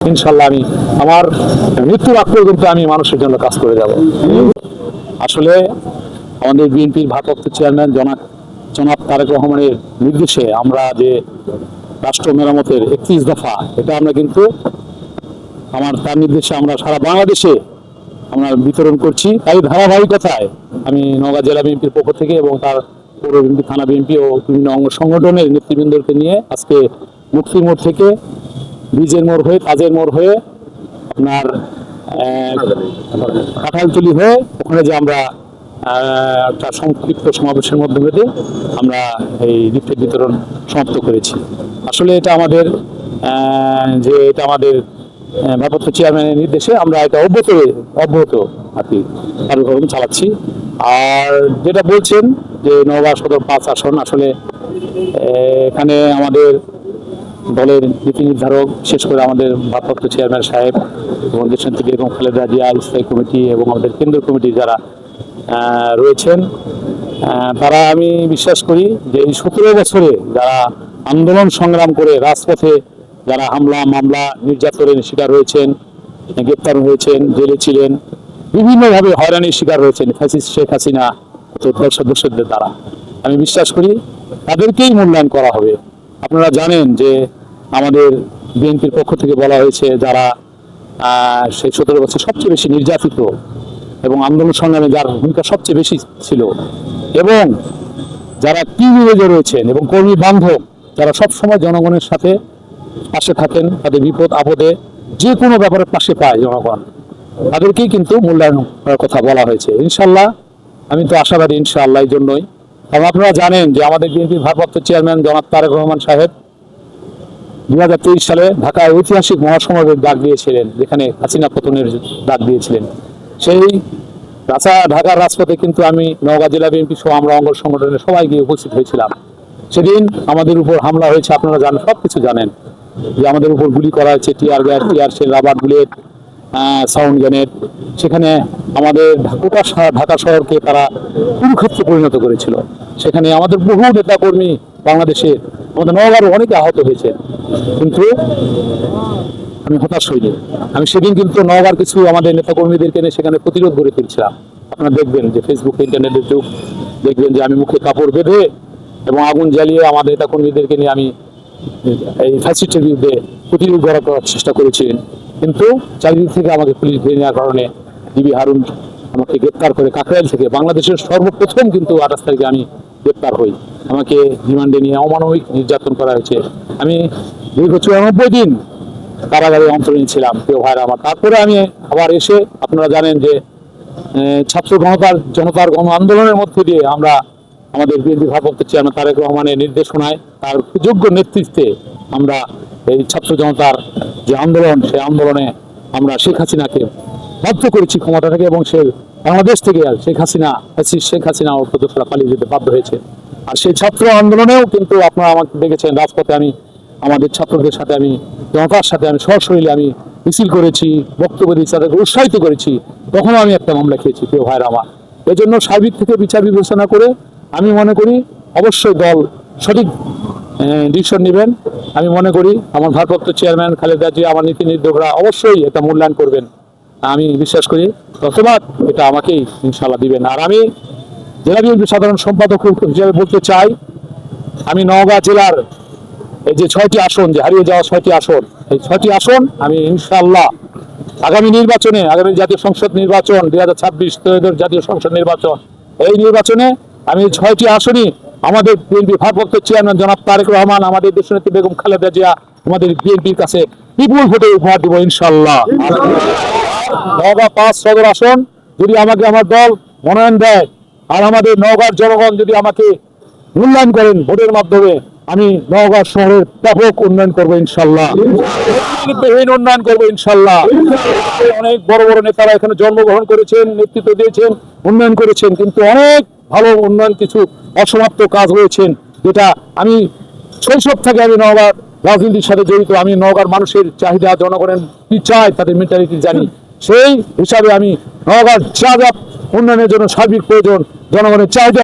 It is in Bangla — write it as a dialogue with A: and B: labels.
A: ইনশাল্লাহ আমি আমার মৃত্যুর আগ পর্যন্ত আমি মানুষের জন্য কাজ করে যাব। আসলে আমাদের বিএনপির ভারপ্রাপ্ত চেয়ারম্যান জনাব তারেক রহমানের নির্দেশে আমরা যে রাষ্ট্র মেরামতের 31 দফা এটা আমরা কিন্তু তার নির্দেশে আমরা সারা বাংলাদেশে আমরা বিতরণ করছি। তাই ধারাবাহিকতায় আমি নওগাঁ জেলা বিএনপির পক্ষ থেকে এবং তার পৌর বিএনপি, থানা বিএনপি ও বিভিন্ন অঙ্গ সংগঠনের নেতৃবৃন্দকে নিয়ে আজকে মুক্তির মোড় থেকে বীজের মোড় হয়ে, তাজের মোড় হয়ে, আপনার কাঁঠালতলি হয়ে ওখানে যে আমরা একটা সংক্ষিপ্ত সমাবেশের মাধ্যমে আমরা এই লিফলেট বিতরণ সমাপ্ত করেছি। আসলে এটা আমাদের ভারপ্রাপ্ত চেয়ারম্যানের নির্দেশে আমরা এটা অব্যাহত আর কি কার্যক্রম চালাচ্ছি। আর যেটা বলছেন যে নওগাঁ সদর 5 আসন, আসলে এখানে আমাদের দলের নীতি নির্ধারক, বিশেষ করে আমাদের ভারপ্রাপ্ত চেয়ারম্যান সাহেব এবং দেশনেত্রী বেগম খালেদা জিয়া, স্থায়ী কমিটি এবং আমাদের কেন্দ্রীয় কমিটি যারা রয়েছেন, তারা আমি বিশ্বাস করি যে এই 17 বছরে যারা আন্দোলন সংগ্রাম করে রাজপথে যারা হামলা মামলা নির্যাতনের শিকার হয়েছেন, গ্রেপ্তার হয়েছেন, জেলে ছিলেন, বিভিন্নভাবে হয়রানির শিকার হয়েছেন ফ্যাসিস্ট শেখ হাসিনা দল সদস্যদের দ্বারা, আমি বিশ্বাস করি তাদেরকেই মূল্যায়ন করা হবে। আপনারা জানেন যে আমাদের বিএনপির পক্ষ থেকে বলা হয়েছে যারা সেই 17 বছর সবচেয়ে বেশি নির্যাতিত এবং আন্দোলন সংগ্রামে যার ভূমিকা সবচেয়ে বেশি ছিল এবং যারা টিমে রয়েছেন এবং কর্মী বান্ধব, যারা সবসময় জনগণের সাথে পাশে থাকেন, তাদের বিপদ আপদে যে কোনো ব্যাপারে পাশে পায় জনগণ, তাদেরকেই কিন্তু মূল্যায়ন করার কথা বলা হয়েছে। ইনশাল্লাহ আমি তো আশাবাদী ইনশাআল্লাহ। এই জন্যই, কারণ আপনারা জানেন যে আমাদের বিএনপির ভারপ্রাপ্ত চেয়ারম্যান জনাব তারেক রহমান সাহেব 2023 সালে ঢাকায় ঐতিহাসিক মহাসমাবেশ ডাক দিয়েছিলেন, যেখানে হাসিনা পতনের ডাক দিয়েছিলেন। সেই ঢাকার রাজপথে কিন্তু আমি নওগাঁ জেলা বিএনপি সহ আমরা অঙ্গ সংগঠনের সবাই গিয়ে উপস্থিত হয়েছিলাম। সেদিন আমাদের উপর হামলা হয়েছে, আপনারা জানেন, সবকিছু জানেন যে আমাদের উপর গুলি করা হয়েছে, tear gas, tear shell, rubber bullet, sound grenade. সেখানে আমাদের ঢাকা শহরকে তারা কুরুক্ষেত্রে পরিণত করেছিল। সেখানে আমাদের বহু নেতাকর্মী বাংলাদেশে, আমাদের নওগাঁরও অনেকে আহত হয়েছে, কিন্তু আমি হতাশ হইনি। আমি সেদিন কিন্তু নওগাঁর কিছু আমাদের নেতাকর্মীদেরকে নিয়ে সেখানে প্রতিরোধ গড়ে তুলছিলাম। আপনারা দেখবেন যে ফেসবুকে, ইন্টারনেটের যুগ, দেখবেন যে আমি মুখে কাপড় বেঁধে এবং আগুন জ্বালিয়ে আমাদের নেতাকর্মীদেরকে নিয়ে আমি এই ফ্যাসিস্টের বিরুদ্ধে প্রতিরোধ গড়া করার চেষ্টা করেছি। কিন্তু চারিদিক থেকে আমাকে পুলিশ ধরে নেওয়ার কারণে ডিবি হারুন আমাকে গ্রেপ্তার করে কাকরাইল থেকে, বাংলাদেশের সর্বপ্রথম কিন্তু 28 তারিখে আমি গ্রেপ্তার হই। আমাকে রিমান্ডে নিয়ে অমানবিক নির্যাতন করা হয়েছে। আমি দীর্ঘ 94 দিন কারাগারে অন্তরীণ ছিলাম, প্রিয় ভাইরা আমার। তারপরে আমি আবার এসে, আপনারা জানেন যে ছাত্র জনতার গণ আন্দোলনের মধ্যে দিয়ে আমরা আমাদের বিএনপি ভারপ্রাপ্ত চেয়ারম্যান তারেক রহমানের নির্দেশনায়, তার যোগ্য নেতৃত্বে আমরা এই ছাত্র জনতার যে আন্দোলন, সেই আন্দোলনে আমরা শেখ হাসিনাকে বাধ্য করেছি ক্ষমতা থেকে, এবং সে বাংলাদেশ থেকে শেখ হাসিনা ও প্রদর্শকরা পালিয়ে যেতে বাধ্য হয়েছে। আর সেই ছাত্র আন্দোলনেও কিন্তু আপনারা আমাকে দেখেছেন রাজপথে, আমি আমাদের ছাত্রদের সাথে, আমি জনতার সাথে আমি সশরীরে আমি মিছিল করেছি, বক্তব্য দিয়েছি, তাদেরকে উৎসাহিত করেছি। তখনও আমি একটা মামলা খেয়েছি, প্রিয় ভাইরা আমার। এই জন্য সার্বিক থেকে বিচার বিবেচনা করে আমি মনে করি অবশ্যই দল সঠিক ডিসিশন নেবেন। আমি মনে করি আমার ভারপ্রাপ্ত চেয়ারম্যান খালেদা জিয়া, আমার নীতি নির্ধারকরা অবশ্যই এটা মূল্যায়ন করবেন, আমি বিশ্বাস করি। ধন্যবাদ, এটা আমাকেই ইনশাআল্লাহ দিবেন। আর আমি জেলা বিএনপি সাধারণ সম্পাদক হিসেবে বলতে চাই, আমি নওগাঁ জেলার এই যে 6টি আসন, যে হারিয়ে যাওয়া 6টি আসন, এই 6টি আসন আমি ইনশাআল্লাহ আগামী নির্বাচনে, আগামী জাতীয় সংসদ নির্বাচন 2026 ত্রয়োদশ জাতীয় সংসদ নির্বাচন, এই নির্বাচনে আমি 6টি আসনই আমাদের বিএনপি ভারপ্রাপ্ত চেয়ারম্যান জনাব তারেক রহমান, আমাদের দেশনেত্রী বেগম খালেদা জিয়া, আমাদের বিএনপির কাছে বিপুল ভোটে উপহার দেব ইনশাআল্লাহ। নওগাঁ 5 সদর আসন যদি আমাকে আমার দল মনোনয়ন দেয়, আর আমাদের নওগাঁর জনগণ যদি আমাকে মূল্যায়ন করেন ভোটের মাধ্যমে, আমি নওগাঁ শহরের ব্যাপক উন্নয়ন করবো ইনশাআল্লাহ, উন্নয়ন করবো ইনশাআল্লাহ। অনেক বড় বড় নেতারা এখানে জন্মগ্রহণ করেছেন, নেতৃত্ব দিয়েছেন, উন্নয়ন করেছেন, কিন্তু অনেক ভালো উন্নয়ন কিছু অসমাপ্ত কাজ রয়েছেন, যেটা আমি শৈশব থেকে আমি নওগাঁর রাজনীতির সাথে জড়িত। আমি নওগাঁর মানুষের চাহিদা, জনগণের কি চায়, তাদের মেন্টালিটি জানি। সেই হিসাবে আমি নওগাঁর যা যা উন্নয়নের জন্য সার্বিক প্রয়োজন, জনগণের চাহিদা